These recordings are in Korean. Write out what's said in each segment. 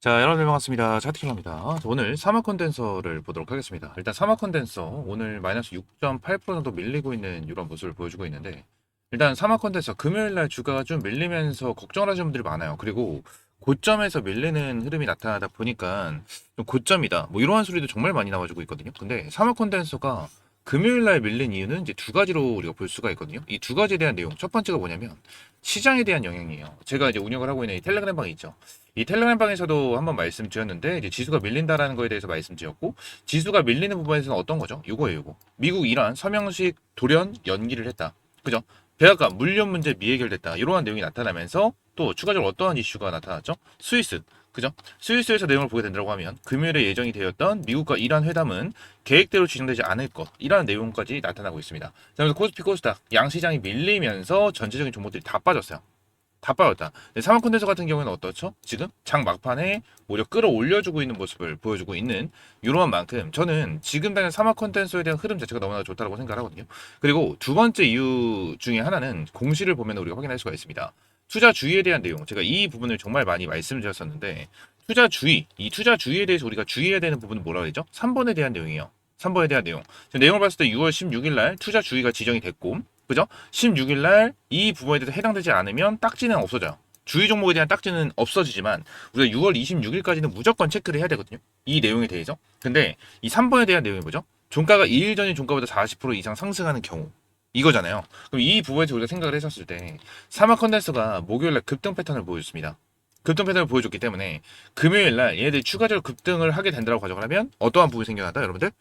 자, 여러분 반갑습니다. 차트킬러입니다. 오늘 사막 컨덴서를 보도록 하겠습니다. 일단 사막 컨덴서 오늘 마이너스 6.8% 정도 밀리고 있는 이런 모습을 보여주고 있는데, 일단 사막 컨덴서 금요일날 주가가 좀 밀리면서 걱정을 하시는 분들이 많아요. 그리고 고점에서 밀리는 흐름이 나타나다 보니까 좀 고점이다 뭐 이러한 소리도 정말 많이 나와주고 있거든요. 근데 사막 컨덴서가 금요일날 밀린 이유는 이제 두 가지로 우리가 볼 수가 있거든요. 이 두 가지에 대한 내용, 첫 번째가 뭐냐면 시장에 대한 영향이에요. 제가 이제 운영을 하고 있는 이 텔레그램 방이 있죠. 이 텔레그램 방에서도 한번 말씀드렸는데, 이제 지수가 밀린다라는 거에 대해서 말씀드렸고, 지수가 밀리는 부분에서는 어떤 거죠? 요거예요, 요거. 미국, 이란, 서명식 돌연 연기를 했다. 그죠? 백악관 물류 문제 미해결됐다. 이러한 내용이 나타나면서 또 추가적으로 어떠한 이슈가 나타났죠? 스위스. 그죠? 스위스에서 내용을 보게 된다고 하면 금요일에 예정이 되었던 미국과 이란 회담은 계획대로 진행되지 않을 것이라는 내용까지 나타나고 있습니다. 자, 그래서 코스피 코스닥 양시장이 밀리면서 전체적인 종목들이 다 빠졌어요. 다 빠졌다. 사막 콘덴서 같은 경우에는 어떻죠? 지금 장 막판에 오히려 끌어올려주고 있는 모습을 보여주고 있는 이러한 만큼 저는 지금 당장 사막 콘덴서에 대한 흐름 자체가 너무나 좋다고 생각하거든요. 그리고 두 번째 이유 중에 하나는 공시를 보면 우리가 확인할 수가 있습니다. 투자주의에 대한 내용, 제가 이 부분을 정말 많이 말씀드렸었는데, 투자주의, 이 투자주의에 대해서 우리가 주의해야 되는 부분은 뭐라고 그러죠? 3번에 대한 내용이에요. 3번에 대한 내용. 내용을 봤을 때 6월 16일 날 투자주의가 지정이 됐고, 그죠? 16일 날 이 부분에 대해서 해당되지 않으면 딱지는 없어져요. 주의 종목에 대한 딱지는 없어지지만 우리가 6월 26일까지는 무조건 체크를 해야 되거든요. 이 내용에 대해서. 근데 이 3번에 대한 내용이 뭐죠? 종가가 2일 전인 종가보다 40% 이상 상승하는 경우. 이거잖아요. 그럼 이 부분에서 우리가 생각을 했었을 때 사막 컨덴서가 목요일날 급등 패턴을 보여줬습니다. 급등 패턴을 보여줬기 때문에 금요일날 얘네들이 추가적으로 급등을 하게 된다고 가정을 하면 어떠한 부분이 생겨난다, 여러분들?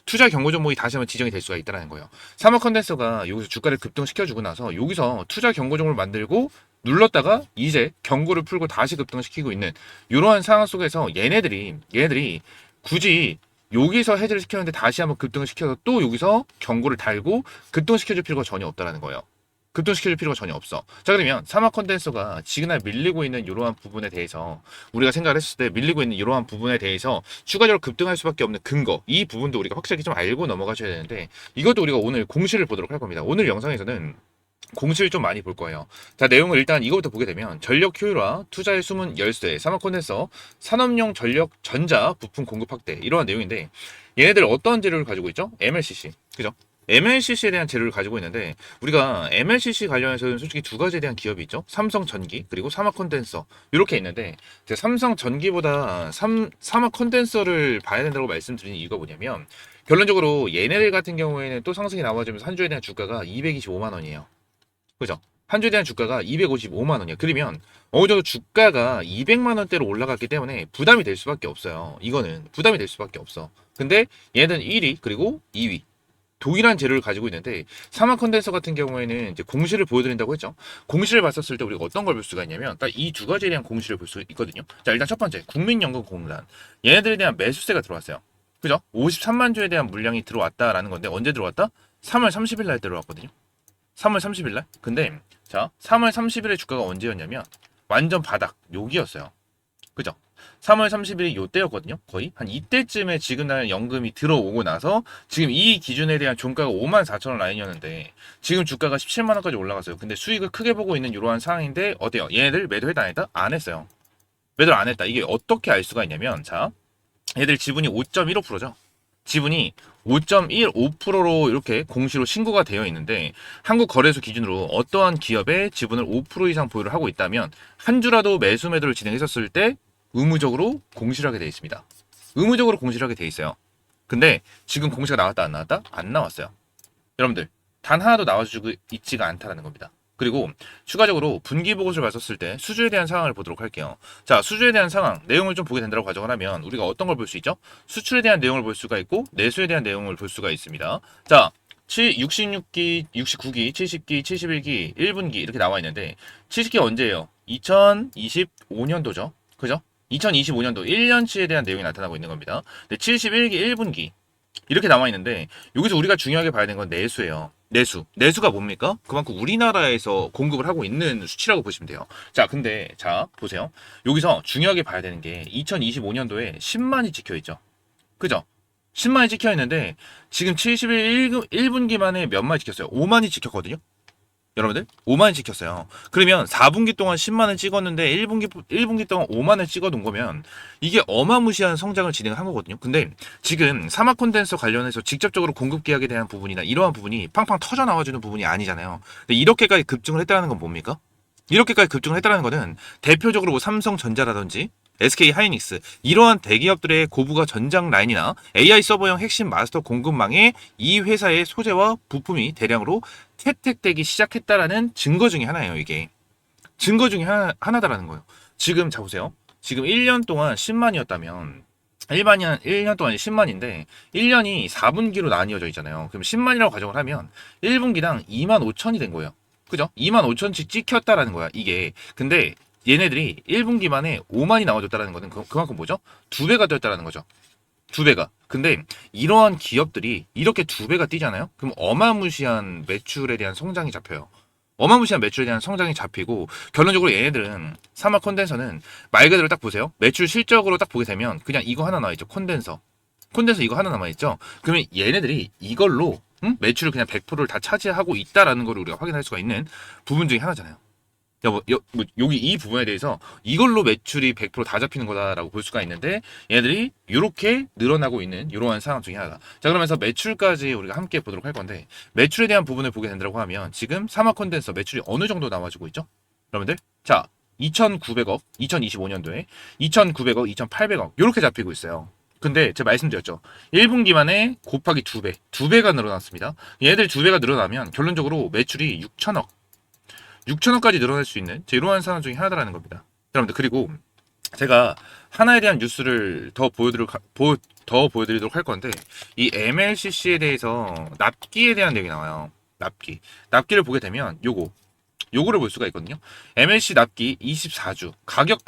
투자 경고 종목이 다시 한번 지정이 될 수가 있다는 거예요. 사막 컨덴서가 여기서 주가를 급등시켜주고 나서 여기서 투자 경고 종목을 만들고 눌렀다가 이제 경고를 풀고 다시 급등시키고 있는 이러한 상황 속에서 얘네들이 굳이 여기서 해제를 시켰는데 다시 한번 급등을 시켜서 또 여기서 경고를 달고 급등시켜줄 필요가 전혀 없다라는 거예요. 급등시켜줄 필요가 전혀 없어. 자, 그러면 사막 컨덴서가 지그날 밀리고 있는 이러한 부분에 대해서 우리가 생각을 했을 때 밀리고 있는 이러한 부분에 대해서 추가적으로 급등할 수밖에 없는 근거, 이 부분도 우리가 확실하게 좀 알고 넘어가셔야 되는데, 이것도 우리가 오늘 공시를 보도록 할 겁니다. 오늘 영상에서는 공시를 좀 많이 볼 거예요. 자, 내용을 일단 이거부터 보게 되면 전력 효율화, 투자의 숨은 열쇠, 사막 콘덴서, 산업용 전력 전자 부품 공급 확대, 이러한 내용인데, 얘네들 어떤 재료를 가지고 있죠? MLCC. 그죠? MLCC에 대한 재료를 가지고 있는데, 우리가 MLCC 관련해서는 솔직히 두 가지에 대한 기업이 있죠. 삼성전기 그리고 사막 컨덴서 이렇게 있는데, 제가 삼성전기보다 사막 컨덴서를 봐야 된다고 말씀드리는 이유가 뭐냐면, 결론적으로 얘네들 같은 경우에는 또 상승이 나와주면서 한 주에 대한 주가가 225만 원이에요. 그죠? 한 주에 대한 주가가 255만 원이야. 그러면 어느 정도 주가가 200만 원대로 올라갔기 때문에 부담이 될 수밖에 없어요. 이거는 부담이 될 수밖에 없어. 근데 얘는 1위 그리고 2위. 동일한 재료를 가지고 있는데, 사막 컨덴서 같은 경우에는 이제 공시를 보여드린다고 했죠. 공시를 봤었을 때 우리가 어떤 걸 볼 수가 있냐면 딱 이 두 가지에 대한 공시를 볼 수 있거든요. 자, 일단 첫 번째 국민연금공단, 얘네들에 대한 매수세가 들어왔어요. 그죠? 53만 주에 대한 물량이 들어왔다라는 건데, 언제 들어왔다? 3월 30일 날 들어왔거든요. 3월 30일 날. 근데 자, 3월 30일에 주가가 언제였냐면 완전 바닥 여기였어요. 그죠? 3월 30일이 요때였거든요. 거의 한 이때쯤에 지금 날 연금이 들어오고 나서 지금 이 기준에 대한 종가가 54,000원 라인이었는데 지금 주가가 17만 원까지 올라갔어요. 근데 수익을 크게 보고 있는 이러한 상황인데 어때요? 얘네들 매도했다 안 했다? 안 했어요. 매도를 안 했다. 이게 어떻게 알 수가 있냐면, 자, 얘들 지분이 5.15%죠. 지분이 5.15%로 이렇게 공시로 신고가 되어 있는데, 한국거래소 기준으로 어떠한 기업의 지분을 5% 이상 보유를 하고 있다면 한 주라도 매수 매도를 진행했었을 때 의무적으로 공시를 하게 되어 있습니다. 의무적으로 공시를 하게 되어 있어요. 근데 지금 공시가 나왔다 안 나왔다? 안 나왔어요. 여러분들 단 하나도 나와주고 있지가 않다라는 겁니다. 그리고 추가적으로 분기 보고서를 봤었을 때 수주에 대한 상황을 보도록 할게요. 자, 수주에 대한 상황, 내용을 좀 보게 된다고 가정을 하면 우리가 어떤 걸 볼 수 있죠? 수출에 대한 내용을 볼 수가 있고 내수에 대한 내용을 볼 수가 있습니다. 자, 66기, 69기, 70기, 71기, 1분기 이렇게 나와 있는데, 70기 언제예요? 2025년도죠. 그죠? 2025년도 1년치에 대한 내용이 나타나고 있는 겁니다. 71기, 1분기 이렇게 나와 있는데, 여기서 우리가 중요하게 봐야 되는 건 내수예요. 내수가 뭡니까? 그만큼 우리나라에서 공급을 하고 있는 수치라고 보시면 돼요. 자, 근데 자 보세요. 여기서 중요하게 봐야 되는 게 2025년도에 10만이 찍혀 있죠. 그죠? 10만이 찍혀 있는데 지금 71 1분기 만에 몇 만이 찍혔어요? 5만이 찍혔거든요. 여러분들 5만원 찍혔어요. 그러면 4분기 동안 10만원 찍었는데 1분기 동안 5만원 찍어 놓은 거면 이게 어마무시한 성장을 진행한 거거든요. 근데 지금 사막 콘덴서 관련해서 직접적으로 공급 계약에 대한 부분이나 이러한 부분이 팡팡 터져 나와주는 부분이 아니잖아요. 근데 이렇게까지 급증을 했다는 건 뭡니까? 이렇게까지 급증을 했다는 거는 대표적으로 뭐 삼성전자라든지 SK 하이닉스 이러한 대기업들의 고부가 전장 라인이나 AI 서버형 핵심 마스터 공급망에 이 회사의 소재와 부품이 대량으로 채택되기 시작했다라는 증거 중에 하나예요. 이게 증거 중에 하나다라는 거예요. 지금 자 보세요. 지금 1년 동안 10만이었다면 1년 동안 10만인데 1년이 4분기로 나뉘어져 있잖아요. 그럼 10만이라고 가정을 하면 1분기당 2만 5천이 된 거예요. 그죠? 2만 5천씩 찍혔다라는 거야, 이게. 근데 얘네들이 1분기 만에 5만이 나와줬다라는 거는 그만큼 뭐죠? 2배가 되었다라는 거죠. 2배가. 근데 이러한 기업들이 이렇게 2배가 뛰잖아요? 그럼 어마무시한 매출에 대한 성장이 잡혀요. 어마무시한 매출에 대한 성장이 잡히고 결론적으로 얘네들은 사막 콘덴서는 말 그대로 딱 보세요. 매출 실적으로 딱 보게 되면 그냥 이거 하나 나와있죠. 콘덴서 이거 하나 남아있죠. 그러면 얘네들이 이걸로 매출을 그냥 100%를 다 차지하고 있다라는 걸 우리가 확인할 수가 있는 부분 중에 하나잖아요. 여기 이 부분에 대해서 이걸로 매출이 100%다 잡히는 거다라고 볼 수가 있는데 얘들이 이렇게 늘어나고 있는 이러한 상황 중에 하나다. 자, 그러면서 매출까지 우리가 함께 보도록 할 건데 매출에 대한 부분을 보게 된다고 하면 지금 사막 콘덴서 매출이 어느 정도 나와주고 있죠? 여러분들? 자, 2,900억, 2025년도에 2,900억, 2,800억 이렇게 잡히고 있어요. 근데 제가 말씀드렸죠. 1분기 만에 곱하기 2배, 2배가 늘어났습니다. 얘들 2배가 늘어나면 결론적으로 매출이 6천억까지 늘어날 수 있는 이러한 상황 중에 하나다라는 겁니다. 여러분들, 그리고 제가 하나에 대한 뉴스를 더 보여드리도록 할 건데 이 MLCC에 대해서 납기에 대한 내용이 나와요. 납기를 보게 되면 요거를 볼 수가 있거든요. MLC 납기 24주 가격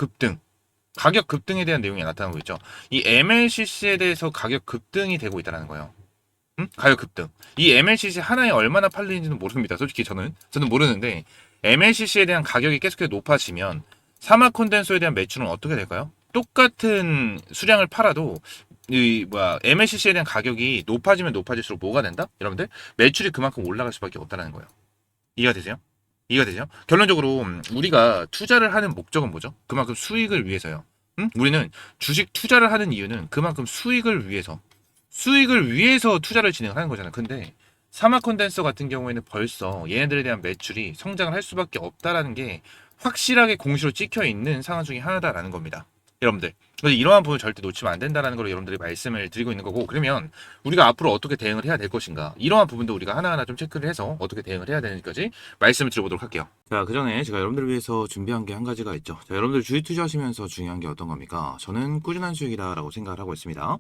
급등에 대한 내용이 나타나고 있죠. 이 MLCC에 대해서 가격 급등이 되고 있다는 거예요. 가격 급등. 이 MLCC 하나에 얼마나 팔리는지는 모릅니다. 솔직히 저는 모르는데 MLCC에 대한 가격이 계속해서 높아지면 사막 콘덴서에 대한 매출은 어떻게 될까요? 똑같은 수량을 팔아도 MLCC에 대한 가격이 높아지면 높아질수록 뭐가 된다? 여러분들, 매출이 그만큼 올라갈 수밖에 없다는 거예요. 이해가 되세요? 결론적으로 우리가 투자를 하는 목적은 뭐죠? 그만큼 수익을 위해서요. 우리는 주식 투자를 하는 이유는 그만큼 수익을 위해서 투자를 진행하는 거잖아요. 근데 사막 콘덴서 같은 경우에는 벌써 얘네들에 대한 매출이 성장을 할 수밖에 없다라는 게 확실하게 공시로 찍혀 있는 상황 중에 하나다라는 겁니다. 여러분들, 그래서 이러한 부분을 절대 놓치면 안 된다는 걸 여러분들이 말씀을 드리고 있는 거고, 그러면 우리가 앞으로 어떻게 대응을 해야 될 것인가, 이러한 부분도 우리가 하나하나 좀 체크를 해서 어떻게 대응을 해야 되는지까지 말씀을 드려보도록 할게요. 자, 그 전에 제가 여러분들을 위해서 준비한 게 한 가지가 있죠. 자, 여러분들 주식 투자하시면서 중요한 게 어떤 겁니까? 저는 꾸준한 수익이다라고 생각을 하고 있습니다.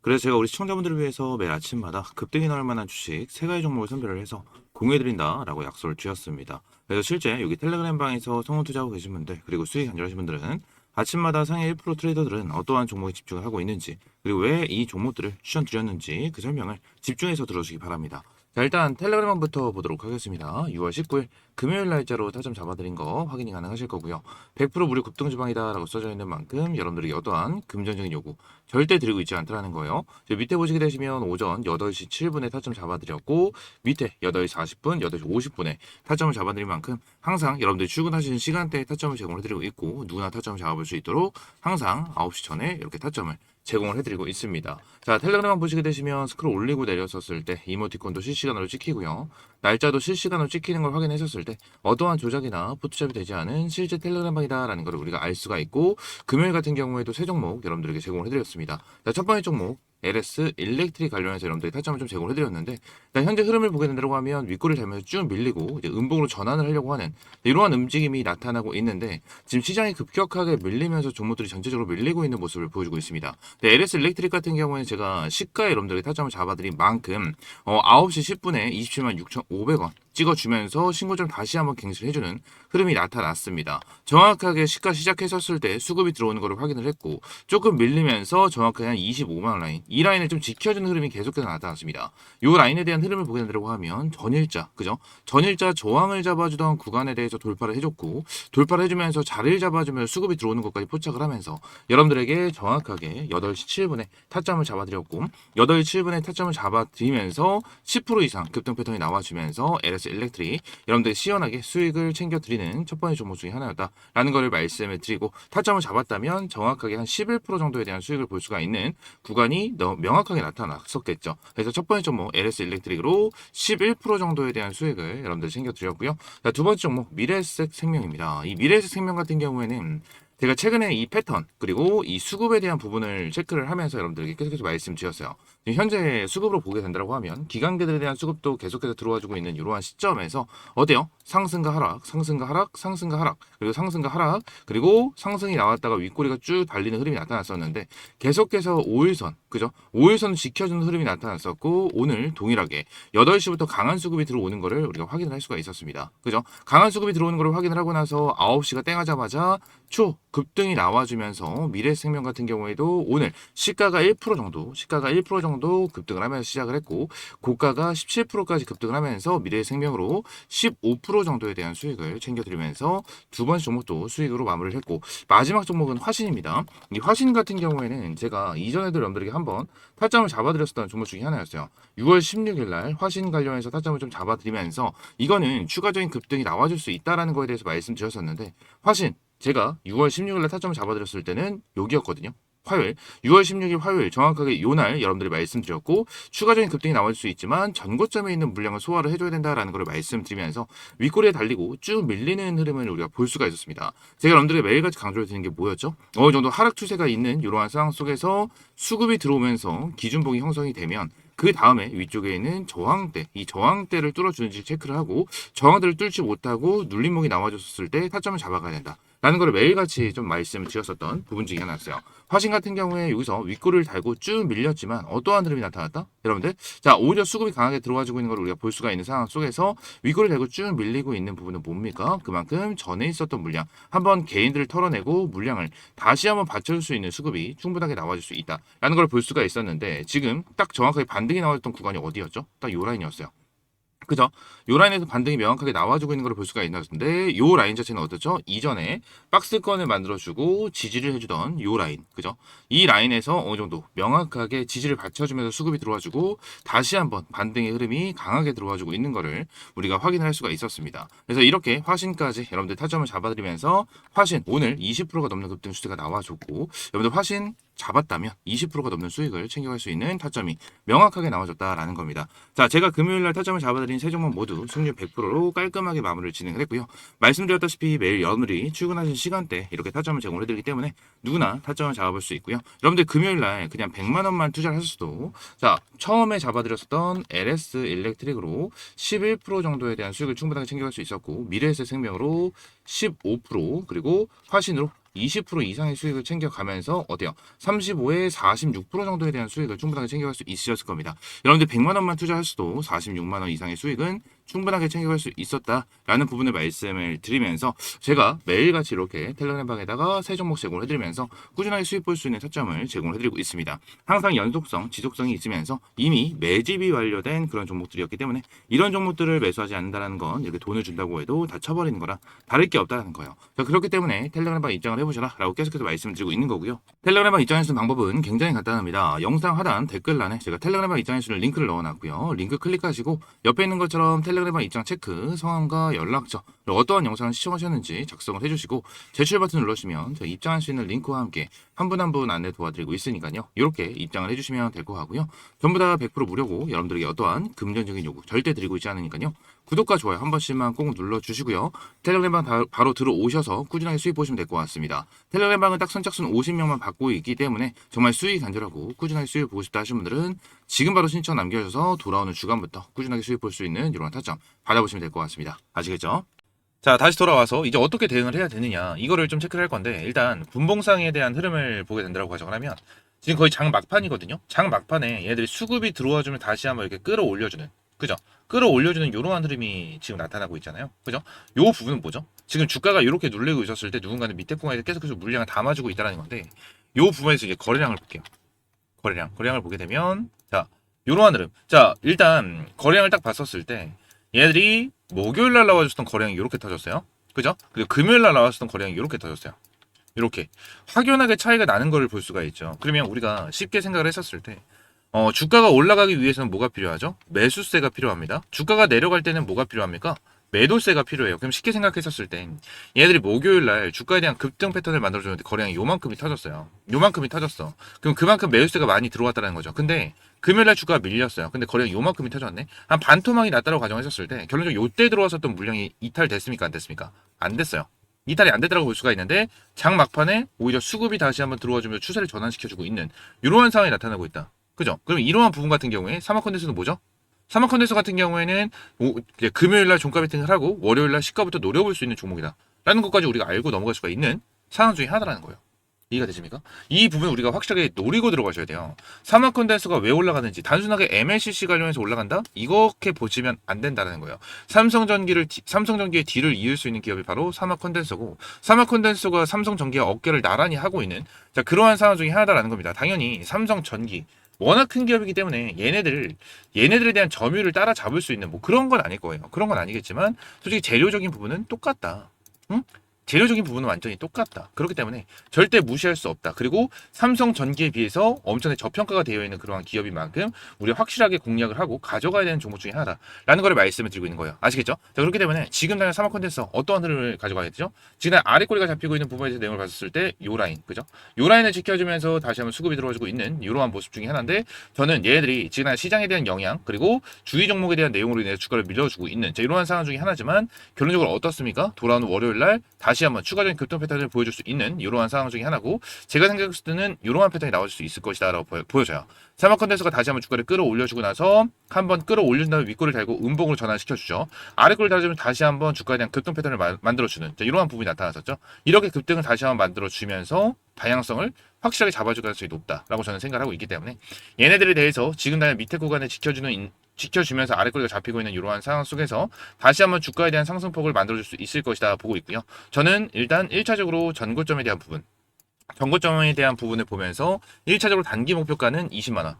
그래서 제가 우리 시청자분들을 위해서 매일 아침마다 급등이 나올 만한 주식 3가지 종목을 선별을 해서 공유해드린다라고 약속을 드렸습니다. 그래서 실제 여기 텔레그램 방에서 성원 투자하고 계신 분들, 그리고 수익 안정하신 분들은 아침마다 상해 1% 트레이더들은 어떠한 종목에 집중을 하고 있는지, 그리고 왜 이 종목들을 추천드렸는지 그 설명을 집중해서 들어주시기 바랍니다. 자, 일단 텔레그램부터 보도록 하겠습니다. 6월 19일 금요일 날짜로 타점 잡아드린 거 확인이 가능하실 거고요. 100% 무료 급등 주방이다 라고 써져 있는 만큼 여러분들이 어떠한 금전적인 요구 절대 드리고 있지 않다는 거예요. 밑에 보시게 되시면 오전 8시 7분에 타점 잡아드렸고, 밑에 8시 40분, 8시 50분에 타점을 잡아드린 만큼 항상 여러분들이 출근하시는 시간대에 타점을 제공을 해드리고 있고, 누구나 타점을 잡아볼 수 있도록 항상 9시 전에 이렇게 타점을 제공을 해드리고 있습니다. 자, 텔레그램만 보시게 되시면 스크롤 올리고 내렸었을 때 이모티콘도 실시간으로 찍히고요. 날짜도 실시간으로 찍히는 걸 확인했었을 때 어떠한 조작이나 포토샵이 되지 않은 실제 텔레그램방이다라는 걸 우리가 알 수가 있고, 금요일 같은 경우에도 세 종목 여러분들에게 제공을 해드렸습니다. 자, 첫 번째 종목 LS 일렉트릭 관련해서 여러분들이 타점을 좀 제공을 해드렸는데, 현재 흐름을 보게 된다고 하면 윗꼬리를 달면서 쭉 밀리고 이제 음봉으로 전환을 하려고 하는 이러한 움직임이 나타나고 있는데, 지금 시장이 급격하게 밀리면서 종목들이 전체적으로 밀리고 있는 모습을 보여주고 있습니다. LS 일렉트릭 같은 경우에는 제가 시가에 여러분들에게 타점을 잡아드린 만큼 9시 10분에 27만 6,500원 찍어주면서 신고점 다시 한번 갱신을 해주는 흐름이 나타났습니다. 정확하게 시가 시작했었을 때 수급이 들어오는 것을 확인을 했고, 조금 밀리면서 정확하게 한 25만원 라인, 이 라인을 좀 지켜주는 흐름이 계속해서 나타났습니다. 이 라인에 대한 흐름을 보게 된다고 하면 전일자, 그죠? 전일자 저항을 잡아주던 구간에 대해서 돌파를 해줬고, 돌파를 해주면서 자리를 잡아주면서 수급이 들어오는 것까지 포착을 하면서 여러분들에게 정확하게 8시 7분에 타점을 잡아드렸고, 8시 7분에 타점을 잡아드리면서 10% 이상 급등 패턴이 나와주면서 LS LS 일렉트릭 여러분들이 시원하게 수익을 챙겨드리는 첫 번째 종목 중에 하나였다라는 것을 말씀을 드리고 타점을 잡았다면 정확하게 한 11% 정도에 대한 수익을 볼 수가 있는 구간이 명확하게 나타났었겠죠. 그래서 첫 번째 종목 LS 일렉트릭으로 11% 정도에 대한 수익을 여러분들 챙겨드렸고요. 자, 두 번째 종목 미래에셋 생명입니다. 이 미래에셋 생명 같은 경우에는 제가 최근에 이 패턴 그리고 이 수급에 대한 부분을 체크를 하면서 여러분들에게 계속해서 말씀드렸어요. 현재 수급으로 보게 된다고 하면 기관계들에 대한 수급도 계속해서 들어와주고 있는 이러한 시점에서 어때요? 상승과 하락, 상승과 하락, 상승과 하락, 그리고 상승과 하락, 그리고 상승이 나왔다가 윗꼬리가 쭉 달리는 흐름이 나타났었는데 계속해서 5일선, 그죠? 5일선을 지켜주는 흐름이 나타났었고 오늘 동일하게 8시부터 강한 수급이 들어오는 거를 우리가 확인을 할 수가 있었습니다. 그죠? 강한 수급이 들어오는 거를 확인을 하고 나서 9시가 땡하자마자 초 급등이 나와주면서 미래생명 같은 경우에도 오늘 시가가 1% 정도 급등을 하면서 시작을 했고 고가가 17%까지 급등을 하면서 미래생명으로 15% 정도에 대한 수익을 챙겨드리면서 두 번째 종목도 수익으로 마무리를 했고 마지막 종목은 화신입니다. 이 화신 같은 경우에는 제가 이전에도 여러분들에게 한번 타점을 잡아드렸었던 종목 중에 하나였어요. 6월 16일 날 화신 관련해서 타점을 좀 잡아드리면서 이거는 추가적인 급등이 나와줄 수 있다라는 거에 대해서 말씀드렸었는데 화신 제가 6월 16일에 타점을 잡아드렸을 때는 여기였거든요. 화요일, 6월 16일 화요일 정확하게 요날 여러분들이 말씀드렸고 추가적인 급등이 나올 수 있지만 전고점에 있는 물량을 소화를 해줘야 된다라는 걸 말씀드리면서 윗꼬리에 달리고 쭉 밀리는 흐름을 우리가 볼 수가 있었습니다. 제가 여러분들에게 매일같이 강조를 드리는 게 뭐였죠? 어느 정도 하락 추세가 있는 이러한 상황 속에서 수급이 들어오면서 기준봉이 형성이 되면 그 다음에 위쪽에 있는 저항대, 이 저항대를 뚫어주는지 체크를 하고 저항대를 뚫지 못하고 눌림목이 나와줬을 때 타점을 잡아가야 된다. 라는 걸 매일같이 좀 말씀을 드렸었던 부분 중에 하나였어요. 화신 같은 경우에 여기서 윗꼬리를 달고 쭉 밀렸지만 어떠한 흐름이 나타났다? 여러분들 자 오히려 수급이 강하게 들어와주고 있는 걸 우리가 볼 수가 있는 상황 속에서 윗꼬리를 달고 쭉 밀리고 있는 부분은 뭡니까? 그만큼 전에 있었던 물량 한번 개인들을 털어내고 물량을 다시 한번 받쳐줄 수 있는 수급이 충분하게 나와줄 수 있다 라는 걸 볼 수가 있었는데 지금 딱 정확하게 반등이 나왔던 구간이 어디였죠? 딱 요 라인이었어요. 그죠? 요 라인에서 반등이 명확하게 나와주고 있는 걸 볼 수가 있는데 요 라인 자체는 어떻죠? 이전에 박스권을 만들어주고 지지를 해주던 요 라인, 그죠? 이 라인에서 어느 정도 명확하게 지지를 받쳐주면서 수급이 들어와주고 다시 한번 반등의 흐름이 강하게 들어와주고 있는 거를 우리가 확인할 수가 있었습니다. 그래서 이렇게 화신까지 여러분들 타점을 잡아드리면서 화신 오늘 20%가 넘는 급등 추세가 나와줬고 여러분들 화신 잡았다면 20%가 넘는 수익을 챙겨갈 수 있는 타점이 명확하게 나와줬다라는 겁니다. 자, 제가 금요일날 타점을 잡아드린 세 종목 모두 승률 100%로 깔끔하게 마무리를 진행을 했고요. 말씀드렸다시피 매일 여러분들이 출근하신 시간대 이렇게 타점을 제공을 해드리기 때문에 누구나 타점을 잡아볼 수 있고요. 여러분들 금요일날 그냥 100만 원만 투자를 하셨어도 자 처음에 잡아드렸었던 LS 일렉트릭으로 11% 정도에 대한 수익을 충분하게 챙겨갈 수 있었고 미래에셋 생명으로 15% 그리고 화신으로 20% 이상의 수익을 챙겨가면서 어때요? 35에 46% 정도에 대한 수익을 충분하게 챙겨갈 수 있으셨을 겁니다. 여러분들 100만 원만 투자하셔도 46만 원 이상의 수익은 충분하게 챙겨갈 수 있었다라는 부분을 말씀을 드리면서 제가 매일같이 이렇게 텔레그램방에다가 세 종목 제공을 해드리면서 꾸준하게 수익 볼 수 있는 타점을 제공을 해드리고 있습니다. 항상 연속성, 지속성이 있으면서 이미 매집이 완료된 그런 종목들이었기 때문에 이런 종목들을 매수하지 않는다는 건 이렇게 돈을 준다고 해도 다 쳐버리는 거라 다를 게 없다는 거예요. 자, 그렇기 때문에 텔레그램방 입장을 해보셔라 라고 계속해서 말씀드리고 있는 거고요. 텔레그램방 입장할 수 있는 방법은 굉장히 간단합니다. 영상 하단 댓글란에 제가 텔레그램방 입장할 수 있는 링크를 넣어놨고요. 링크 클릭하시고 옆에 있는 것처럼 텔레그램방 입장 체크, 성함과 연락처, 어떠한 영상을 시청하셨는지 작성을 해주시고 제출 버튼 눌러주시면 제가 입장할 수 있는 링크와 함께 한 분 한 분 안내 도와드리고 있으니까요. 이렇게 입장을 해주시면 될 것 같고요. 전부 다 100% 무료고 여러분들에게 어떠한 금전적인 요구 절대 드리고 있지 않으니까요. 구독과 좋아요 한 번씩만 꼭 눌러주시고요. 텔레그램방 바로 들어오셔서 꾸준하게 수익 보시면 될 것 같습니다. 텔레그램방은 딱 선착순 50명만 받고 있기 때문에 정말 수익 간절하고 꾸준하게 수익 보고 싶다 하시는 분들은 지금 바로 신청 남겨주셔서 돌아오는 주간부터 꾸준하게 수익 볼 수 있는 이런 타점 받아보시면 될 것 같습니다. 아시겠죠? 자, 다시 돌아와서 이제 어떻게 대응을 해야 되느냐 이거를 좀 체크를 할 건데 일단 분봉상에 대한 흐름을 보게 된다고 가정을 하면 지금 거의 장 막판이거든요. 장 막판에 얘들이 수급이 들어와주면 다시 한번 이렇게 끌어올려주는 그죠? 끌어올려주는 이러한 흐름이 지금 나타나고 있잖아요. 그죠? 요 부분은 뭐죠? 지금 주가가 이렇게 눌리고 있었을 때 누군가는 밑에 구간에서 계속해서 물량을 담아주고 있다는 건데 요 부분에서 이제 거래량을 볼게요. 거래량을 보게 되면 자 요러한 흐름. 자 일단 거래량을 딱 봤었을 때 얘들이 목요일날 나와줬던 거래량이 이렇게 터졌어요. 그죠? 그리고 금요일날 나왔었던 거래량이 이렇게 터졌어요. 이렇게 확연하게 차이가 나는 걸 볼 수가 있죠. 그러면 우리가 쉽게 생각을 했었을 때 주가가 올라가기 위해서는 뭐가 필요하죠? 매수세가 필요합니다. 주가가 내려갈 때는 뭐가 필요합니까? 매도세가 필요해요. 그럼 쉽게 생각했었을 때 얘네들이 목요일 날 주가에 대한 급등 패턴을 만들어줬는데 거래량이 요만큼이 터졌어요. 요만큼이 터졌어. 그럼 그만큼 매수세가 많이 들어왔다는 거죠. 근데 금요일 날 주가가 밀렸어요. 근데 거래량이 요만큼이 터졌네. 한 반토막이 났다고 가정했었을 때 결론적으로 요때 들어왔었던 물량이 이탈됐습니까? 안 됐습니까? 안 됐어요. 이탈이 안 됐다고 볼 수가 있는데 장 막판에 오히려 수급이 다시 한번 들어와주면서 추세를 전환시켜주고 있는 이러한 상황이 나타나고 있다. 그죠? 그럼 이러한 부분 같은 경우에 사마컨텐츠는 뭐죠? 사마컨텐츠 같은 경우에는 이제 금요일날 종가 베팅을 하고 월요일날 시가부터 노려볼 수 있는 종목이다 라는 것까지 우리가 알고 넘어갈 수가 있는 상황 중에 하나라는 거예요. 이해가 되십니까? 이 부분 우리가 확실하게 노리고 들어가셔야 돼요. 사마컨텐츠가 왜 올라가는지 단순하게 MLCC 관련해서 올라간다? 이렇게 보시면 안 된다는 거예요. 삼성전기의 뒤를 이을 수 있는 기업이 바로 사마컨텐츠고, 사마컨텐츠가 삼성전기와 어깨를 나란히 하고 있는 그러한 상황 중에 하나다라는 겁니다. 당연히 삼성전기 워낙 큰 기업이기 때문에 얘네들에 대한 점유율을 따라잡을 수 있는 뭐 그런 건 아닐 거예요. 그런 건 아니겠지만 솔직히 재료적인 부분은 똑같다. 응? 재료적인 부분은 완전히 똑같다. 그렇기 때문에 절대 무시할 수 없다. 그리고 삼성전기에 비해서 엄청나게 저평가가 되어 있는 그러한 기업인 만큼 우리가 확실하게 공략을 하고 가져가야 되는 종목 중에 하나다라는 걸 말씀을 드리고 있는 거예요. 아시겠죠? 자, 그렇기 때문에 지금 당장 사마컨텐츠 어떠한 흐름을 가져가야 되죠? 지금 아래 꼬리가 잡히고 있는 부분에 대해서 내용을 봤을 때 요 라인, 그죠? 요 라인을 지켜주면서 다시 한번 수급이 들어와주고 있는 이러한 모습 중에 하나인데 저는 얘네들이 지금 시장에 대한 영향 그리고 주의 종목에 대한 내용으로 인해서 주가를 밀어주고 있는 이러한 상황 중에 하나지만 결론적으로 어떻습니까? 돌아오는 월요일 날 다시 한번 추가적인 급등 패턴을 보여줄 수 있는 이러한 상황 중에 하나고 제가 생각했을 때는 이러한 패턴이 나올 수 있을 것이다 라고 보여져요. 사마컨텐츠가 다시 한번 주가를 끌어올려주고 나서 한번 끌어올린 다음에 윗골을 달고 음봉으로 전환시켜주죠. 아래골을 달아주면 다시 한번 주가에 대한 급등 패턴을 만들어주는 이러한 부분이 나타났었죠. 이렇게 급등을 다시 한번 만들어주면서 방향성을 확실하게 잡아줄 가능성이 높다라고 저는 생각을 하고 있기 때문에 얘네들에 대해서 지금 당장 밑에 구간을 지켜주면서 아래꼬리가 잡히고 있는 이러한 상황 속에서 다시 한번 주가에 대한 상승폭을 만들어줄 수 있을 것이다 보고 있고요. 저는 일단 1차적으로 전고점에 대한 부분, 전고점에 대한 부분을 보면서 1차적으로 단기 목표가는 20만원.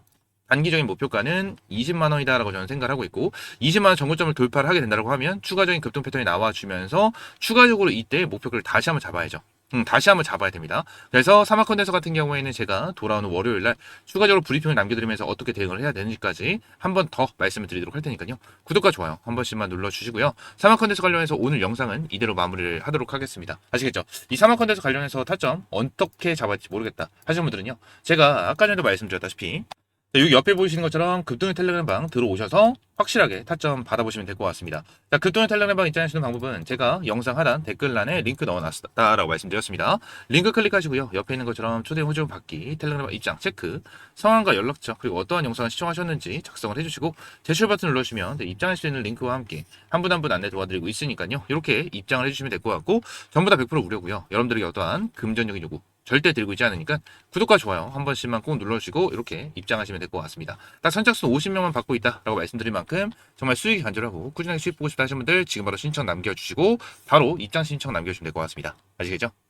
단기적인 목표가는 20만 원이다라고 저는 생각을 하고 있고 20만 원 전고점을 돌파를 하게 된다고 하면 추가적인 급등 패턴이 나와주면서 추가적으로 이때 목표가를 다시 한번 잡아야죠. 다시 한번 잡아야 됩니다. 그래서 사마컨텐서 같은 경우에는 제가 돌아오는 월요일날 추가적으로 브리핑을 남겨드리면서 어떻게 대응을 해야 되는지까지 한 번 더 말씀을 드리도록 할 테니까요. 구독과 좋아요 한 번씩만 눌러주시고요. 사마컨텐서 관련해서 오늘 영상은 이대로 마무리를 하도록 하겠습니다. 아시겠죠? 이 사마컨텐서 관련해서 타점 어떻게 잡을지 모르겠다 하시는 분들은요. 제가 아까 전에도 말씀드렸다시피 여기 옆에 보이시는 것처럼 급등의 텔레그램방 들어오셔서 확실하게 타점 받아보시면 될 것 같습니다. 자, 급등의 텔레그램방 입장하시는 방법은 제가 영상 하단 댓글란에 링크 넣어놨다라고 말씀드렸습니다. 링크 클릭하시고요. 옆에 있는 것처럼 초대 호주 받기, 텔레그램방 입장 체크, 성함과 연락처, 그리고 어떠한 영상을 시청하셨는지 작성을 해주시고 제출 버튼 눌러주시면 입장할 수 있는 링크와 함께 한 분 한 분 안내 도와드리고 있으니까요. 이렇게 입장을 해주시면 될 것 같고 전부 다 100% 무료고요. 여러분들에게 어떠한 금전적인 요구 절대 들고 있지 않으니까 구독과 좋아요 한 번씩만 꼭 눌러주시고 이렇게 입장하시면 될 것 같습니다. 딱 선착순 50명만 받고 있다라고 말씀드린 만큼 정말 수익이 간절하고 꾸준하게 수익 보고 싶다 하시는 분들 지금 바로 신청 남겨주시고 바로 입장 신청 남겨주시면 될 것 같습니다. 아시겠죠?